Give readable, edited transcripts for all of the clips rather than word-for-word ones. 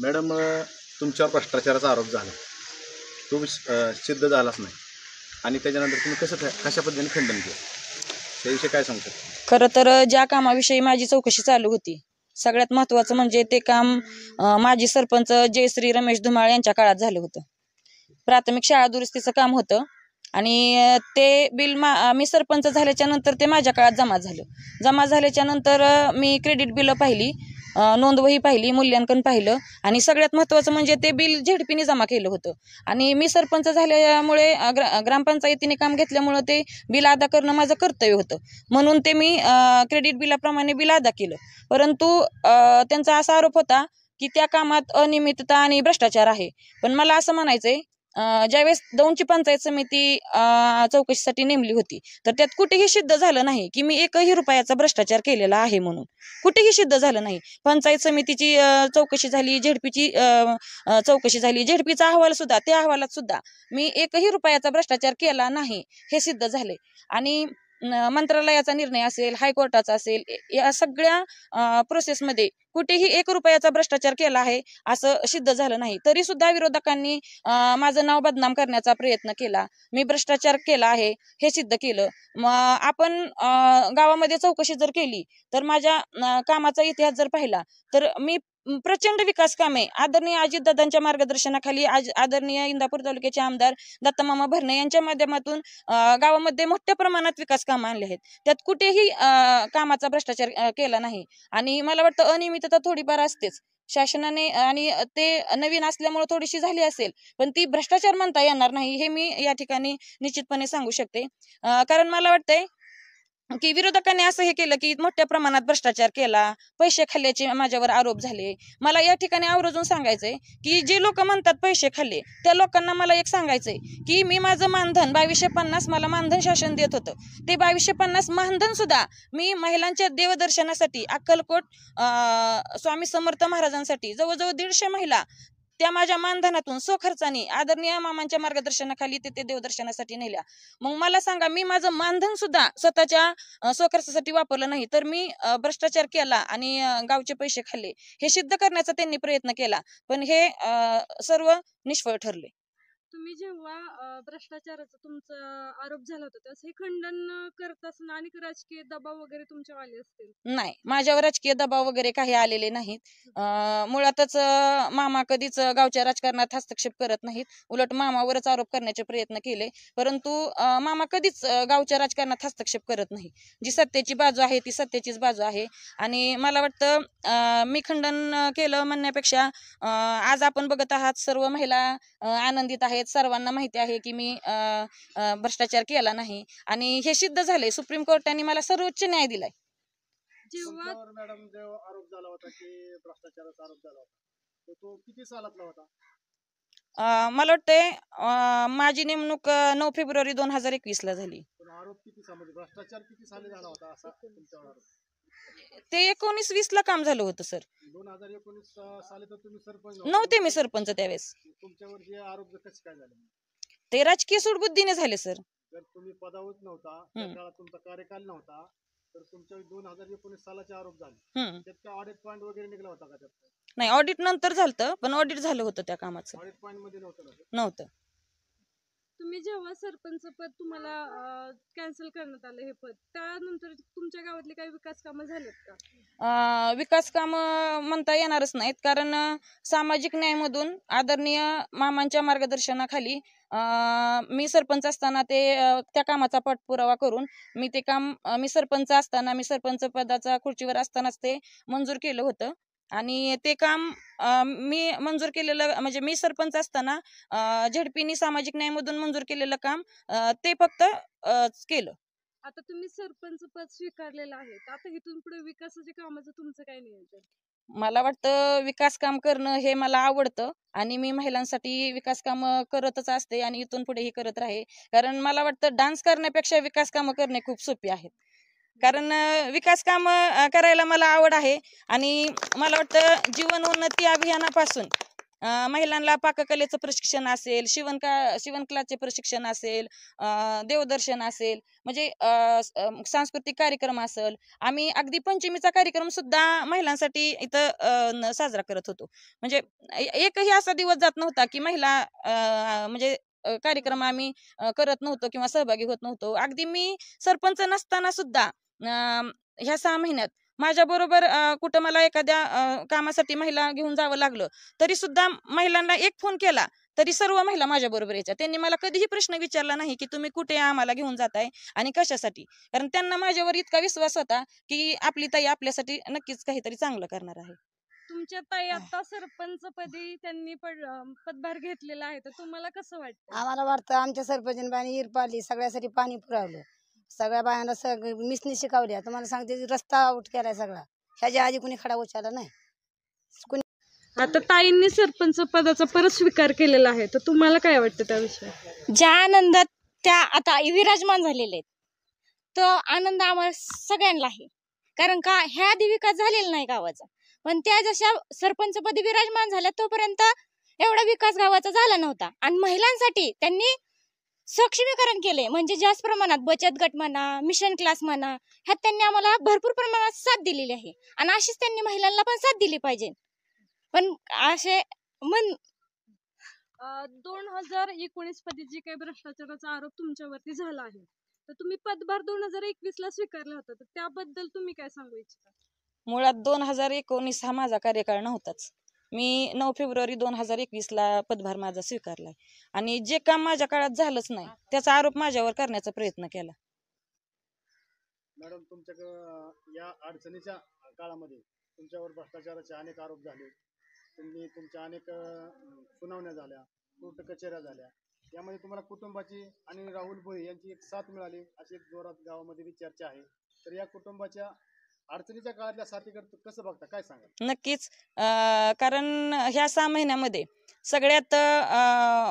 Madam, तुमच्यावर भ्रष्टाचाराचा आरोप झाला, तो सिद्ध झालाच नाही आणि त्याच्यानंतर तुम्ही कशा पद्धतीने खंडन केलं, त्याविषयी काय सांगू शकता? खरं तर ज्या कामाविषयी माझी चौकशी चालू होती, सगळ्यात महत्त्वाचं म्हणजे ते काम माजी सरपंच जयश्री रमेश धुमाळ यांच्या काळात झालं होतं. प्राथमिक शाळा दुरुस्तीचं काम होतं आणि ते बिल मी सरपंच झाल्याच्या नंतर ते माझ्या काळात जमा झाल्याच्या नंतर मी क्रेडिट बिलं पाहिली, नोंदवही पाहिली, मूल्यांकन पाहिलं आणि सगळ्यात महत्त्वाचं म्हणजे ते बिल झेडपीने जमा केलं होतं. आणि मी सरपंच झाल्यामुळे ग्रामपंचायतीने काम घेतल्यामुळं ते बिल अदा करणं माझं कर्तव्य होतं, म्हणून ते मी क्रेडिट बिलाप्रमाणे बिल अदा केलं. परंतु त्यांचा असा आरोप होता की त्या कामात अनियमितता आणि भ्रष्टाचार आहे. पण मला असं म्हणायचंय, ज्यावेळेस दौंडची पंचायत समिती चौकशीसाठी नेमली होती, तर त्यात कुठेही सिद्ध झालं नाही की मी एकही रुपयाचा भ्रष्टाचार केलेला आहे म्हणून. कुठेही सिद्ध झालं नाही. पंचायत समितीची चौकशी झाली, झेडपीची चौकशी झाली, झेडपीचा अहवाल सुद्धा, त्या अहवालात सुद्धा मी एकही रुपयाचा भ्रष्टाचार केला नाही हे सिद्ध झाले. आणि मंत्रालयाचा निर्णय असेल, हायकोर्टाचा असेल, या सगळ्या प्रोसेसमध्ये कुठेही 1 रुपयाचा भ्रष्टाचार केला आहे असं सिद्ध झालं नाही. तरी सुद्धा विरोधकांनी माझं नाव बदनाम करण्याचा प्रयत्न केला. मी भ्रष्टाचार केला आहे हे सिद्ध केलं. आपण गावामध्ये चौकशी जर केली तर माझ्या कामाचा इतिहास जर पाहिला तर मी प्रचंड विकास कामे आदरणीय अजितदादांच्या मार्गदर्शनाखाली आदरणीय इंदापूर तालुक्याचे आमदार दत्तामामा भरणे यांच्या माध्यमातून गावामध्ये मोठ्या प्रमाणात विकास कामं आणले आहेत. त्यात कुठेही कामाचा भ्रष्टाचार केला नाही. आणि मला वाटतं अनियमितता थोडीफार असतेच शासनाने, आणि ते नवीन असल्यामुळे थोडीशी झाली असेल, पण ती भ्रष्टाचार म्हणता येणार नाही हे मी या ठिकाणी निश्चितपणे सांगू शकते. कारण मला वाटतंय की विरोधकांनी असं हे केलं की मोठ्या प्रमाणात भ्रष्टाचार केला, पैसे खाल्ल्याचे माझ्यावर आरोप झाले. मला या ठिकाणी आवर्जून सांगायचंय की जे लोक म्हणतात पैसे खाल्ले, त्या लोकांना मला एक सांगायचंय की मी माझं मानधन 2250 मला मानधन शासन देत होतं. ते 2250 मानधन सुद्धा मी महिलांच्या देवदर्शनासाठी अक्कलकोट स्वामी समर्थ महाराजांसाठी जवळजवळ 150 महिला त्या माझ्या मानधनातून स्वखर्चाने आदरणीय मामांच्या मार्गदर्शनाखाली ते देवदर्शनासाठी नेल्या. मग मला सांगा, मी माझं मानधन सुद्धा स्वतःच्या स्वखर्चासाठी वापरलं नाही, तर मी भ्रष्टाचार केला आणि गावचे पैसे खाल्ले हे सिद्ध करण्याचा त्यांनी प्रयत्न केला, पण हे सर्व निष्फळ ठरले. तुम्ही जेव्हा भ्रष्टाचाराचा तुमचा आरोप झाला होता त्यास हे खंडन करत असताना आणि राजकीय दबाव वगैरे तुमच्यावर आले असतील? नाही, माझ्यावर राजकीय दबाव वगैरे काही आलेले नाहीत. मुळातच मामा कधीच गावच्या राजकारणात हस्तक्षेप करत नाहीत. उलट मामावरच आरोप करण्याचे प्रयत्न केले, परंतु मामा कधीच गावच्या राजकारणात हस्तक्षेप करत नाही. जी सत्तेची बाजू आहे ती सत्तेचीच बाजू आहे. आणि मला वाटतं मी खंडन केलं म्हणण्यापेक्षा आज आपण बघत आहात सर्व महिला आनंदित आहेत. सर्वांना माहिती आहे की मी भ्रष्टाचार केला नाही आणि हे सिद्ध झाले. सुप्रीम कोर्टाने मला सर्वोच्च न्याय दिलाय. जेव्हा मॅडम, जो आरोप झाला होता की भ्रष्टाचाराचा आरोप झाला होता, तो किती सालातला होता? मला वाटतंय माझी नेमणूक 9 फेब्रुवारी 2021 ला झाली. आरोप किती साली, भ्रष्टाचार किती साली झाला होता असा तुमच्यावर आरोप? ते 19-20 ला काम झालं होतं सर. 2019 साली तर तुम्ही सरपंच नव्हते मी सरपंच त्यावेळेस. तुमच्यावर जे आरोप कसे काय झाले? ते राजकीय सूडबुद्धीने झाले सर. जर तुम्ही पदावर नव्हता, त्या काळात तुमचा कार्यकाल नव्हता, तर तुमच्या 2019 सालाचे आरोप झाले, त्यात काय ऑडिट पॉइंट वगैरे निघाला होता का त्यात? नाही, ऑडिट नंतर झालं, पण ऑडिट झालं होतं त्या कामाचं. ऑडिट पॉइंट मध्ये नव्हतं. तुम्ही जेव्हा सरपंच पद तुम्हाला कॅन्सल करण्यात आलं हे पद, त्यानंतर तुमच्या गावातले काही विकास कामं झालेत का? विकास कामं म्हणता येणारच नाहीत, कारण सामाजिक न्यायमधून आदरणीय मामांच्या मार्गदर्शनाखाली मी सरपंच असताना त्या कामाचा पाठपुरावा करून मी ते काम मी सरपंच पदाचा खुर्चीवर असतानाच ते मंजूर केलं होतं. आणि ते काम मी मंजूर केलेलं, म्हणजे मी सरपंच असताना झेडपीनी सामाजिक न्यायमधून मंजूर केलेलं काम ते फक्त केलं. आता तुम्ही सरपंच पद स्वीकारलेलं आहे, आता इथून पुढे विकासाच्या कामाचं तुमचं काय नियोजन? मला वाटतं विकास काम करणं हे मला आवडतं आणि मी महिलांसाठी विकास काम करतच असते आणि इथून पुढेही करत राहे. कारण मला वाटतं डान्स करण्यापेक्षा विकास कामं करणे खूप सोपे आहेत. कारण विकास काम करायला मला आवड आहे आणि मला वाटतं जीवन उन्नती अभियानापासून महिलांना पाककलेचं प्रशिक्षण असेल, शिवणक्लासचे प्रशिक्षण असेल, देवदर्शन असेल, म्हणजे सांस्कृतिक कार्यक्रम असेल. आम्ही अगदी पंचमीचा कार्यक्रम सुद्धा महिलांसाठी इथं साजरा करत होतो. म्हणजे एकही असा दिवस जात नव्हता की महिला म्हणजे कार्यक्रम आम्ही करत नव्हतो किंवा सहभागी होत नव्हतो. अगदी मी सरपंच नसताना सुद्धा ह्या 6 महिन्यात माझ्या बरोबर कुठं मला एखाद्या कामासाठी महिला घेऊन जावं लागलं तरी सुद्धा महिलांना एक फोन केला तरी सर्व महिला माझ्या बरोबर यायच्या. त्यांनी मला कधीही प्रश्न विचारला नाही की तुम्ही कुठे आम्हाला घेऊन जाताय आणि कशासाठी. कारण त्यांना माझ्यावर इतका विश्वास होता की आपली ताई आपल्यासाठी नक्कीच काहीतरी चांगलं करणार आहे. तुमच्या ताई आता सरपंच पदी त्यांनी पदभार घेतलेला आहे, तर तुम्हाला कसं वाटतं? आम्हाला वाटतं आमच्या सरपंच बाईंनी हिर पाडली, सगळ्यासाठी पाणी पुरवलं, सगळ्या बायांना मिसनी शिकवल्या. तुम्हाला सांगते रस्ता आउट केलाय सगळा. ह्याच्या आधी कुणी खडा उचलला नाही. आता ताईंनी सरपंच पदाचा परत स्वीकार केलेला आहे, तर तुम्हाला काय वाटतं त्याविषयी? ज्या आनंदात त्या आता विराजमान झालेले आहेत तो आनंद आम्हाला सगळ्यांना आहे. कारण का ह्या आधी विकास झालेला नाही गावाचा, पण त्या जशा सरपंचपदी विराजमान झाल्या तोपर्यंत एवढा विकास गावाचा झाला नव्हता. आणि महिलांसाठी त्यांनी सक्षमीकरण केले, म्हणजे जास्त प्रमाणात बचत गट म्हणा, मिशन क्लास म्हणा, ह्यात त्यांनी आम्हाला भरपूर प्रमाणात साथ दिलेली आहे. आणि अशीच त्यांनी महिलांना पण साथ दिली पाहिजे. पण असे 2019 मध्ये जे काही भ्रष्टाचाराचा आरोप तुमच्यावरती झाला आहे, तर तुम्ही पदभार 2021 ला स्वीकारला होता, तर त्याबद्दल तुम्ही काय सांगू इच्छिता? मुळात 2019 हा माझा कार्यकाळ नव्हताच. मी 9 फेब्रुवारी 2021 ला पदभार माझा स्वीकारलाय आणि जे काम माझ्या काळात झालंच नाही त्याचा आरोप माझ्यावर करण्याचा प्रयत्न केला. मॅडम, तुमच्या या अडचणीच्या काळामध्ये तुमच्यावर भ्रष्टाचाराचे अनेक आरोप झाले. तुमच्या अनेक सुनावण्या झाल्या, कोर्ट कचेऱ्या झाल्या. यामध्ये तुम्हाला कुटुंबाची आणि राहुल भोई यांची एक साथ मिळाली अशी एक जोरात गावामध्ये चर्चा आहे. तर या कुटुंबाच्या अडचणीच्या काळातल्या साथीकडे कसं बघता, काय सांगा? नक्कीच. कारण ह्या 6 महिन्यामध्ये सगळ्यात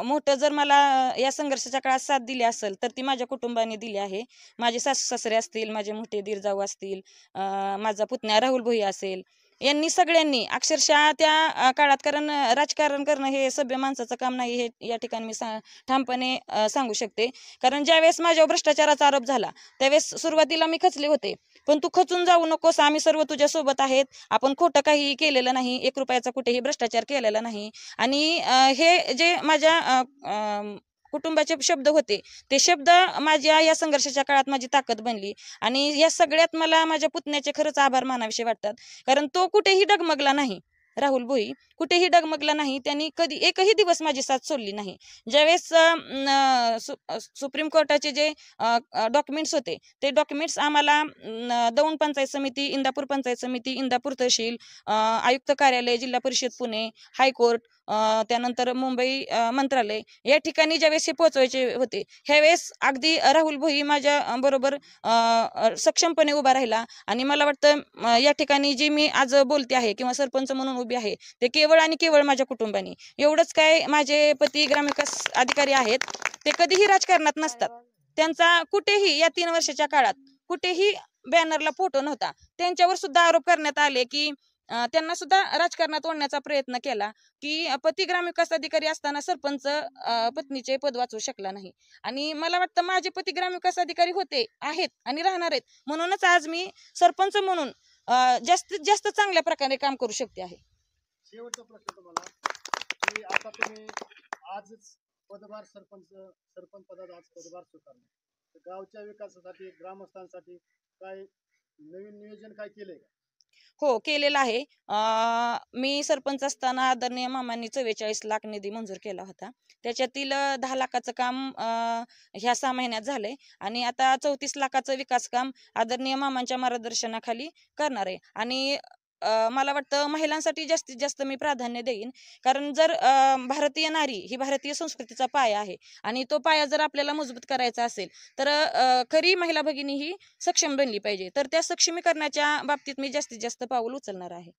मोठं जर मला या संघर्षाच्या काळात साथ दिली असेल तर ती माझ्या कुटुंबाने दिली आहे. माझे सासू सासरे असतील, माझे मोठे दीर जाऊ असतील, माझा पुतण्या राहुल भोई असेल, यांनी सगळ्यांनी अक्षरशः त्या काळात, कारण राजकारण करणं हे सभ्य माणसाचं काम नाही हे या ठिकाणी मी ठामपणे सांगू शकते. कारण ज्यावेळेस माझ्यावर भ्रष्टाचाराचा आरोप झाला त्यावेळेस सुरुवातीला मी खचले होते, पण तू खचून जाऊ नकोस, आम्ही सर्व तुझ्या सोबत आहेत, आपण खोटं काही केलेलं नाही, 1 रुपयाचा कुठेही भ्रष्टाचार केलेला नाही. आणि हे जे माझ्या कुटुंबाचे शब्द होते ते शब्द माझ्या या संघर्षाच्या काळात माझी ताकद बनली. आणि या सगळ्यात मला माझ्या पुतण्याचे खरंच आभार मानाविषयी वाटतात. कारण तो कुठेही डगमगला नाही, राहुल भोई कुठेही डगमगला नाही. त्यांनी कधी एकही दिवस माझी साथ सोडली नाही. ज्यावेळेस सुप्रीम कोर्टाचे जे डॉक्युमेंट्स होते ते डॉक्युमेंट्स आम्हाला दौंड पंचायत समिती, इंदापूर पंचायत समिती, इंदापूर तहसील, आयुक्त कार्यालय, जिल्हा परिषद पुणे, हायकोर्ट, त्यानंतर मुंबई मंत्रालय या ठिकाणी ज्यावेळेस हे पोहोचवायचे होते ह्यावेळेस अगदी राहुल भोई माझ्या बरोबर सक्षमपणे उभा राहिला. आणि मला वाटतं या ठिकाणी जी मी आज बोलते आहे किंवा सरपंच म्हणून उभी आहे ते केवळ आणि केवळ माझ्या कुटुंबाने. एवढंच काय, माझे पती ग्रामविकास अधिकारी आहेत, ते कधीही राजकारणात नसतात. त्यांचा कुठेही या 3 वर्षाच्या काळात कुठेही बॅनरला फोटो नव्हता. त्यांच्यावर सुद्धा आरोप करण्यात आले की त्यांना सुद्धा राजकारणात ओढण्याचा प्रयत्न केला की पती ग्रामविकास अधिकारी असताना सरपंच पत्नीचे पद वाचवू शकला नाही. आणि मला वाटतं माझे पती ग्रामविकास अधिकारी होते, आहेत आणि राहणार आहेत, म्हणूनच आज मी सरपंच म्हणून जास्तीत जास्त चांगल्या प्रकारे काम करू शकते आहे. शेवटचा प्रश्न तुम्हाला, की आता तुम्ही आजच सरपंच पदात आज पदभार स्वीकारला, तर गावच्या विकासासाठी, ग्रामस्थांसाठी काय नवीन नियोजन काय केलंय का? हो, केलेला आहे. मी सरपंच असताना आदरणीय मामांनी 44 लाख निधी मंजूर केला होता. त्याच्यातील 10 लाखाचं काम ह्या 6 महिन्यात झालंय आणि आता 34 लाखाचं विकास काम आदरणीय मामांच्या मार्गदर्शनाखाली करणार आहे. आणि मला वाटतं महिलांसाठी जास्तीत जास्त मी प्राधान्य देईन. कारण जर भारतीय नारी ही भारतीय संस्कृतीचा पाया आहे आणि तो पाया जर आपल्याला मजबूत करायचा असेल तर खरी महिला भगिनी ही सक्षम बनली पाहिजे. तर त्या सक्षमीकरणाच्या बाबतीत मी जास्तीत जास्त पाऊल उचलणार आहे.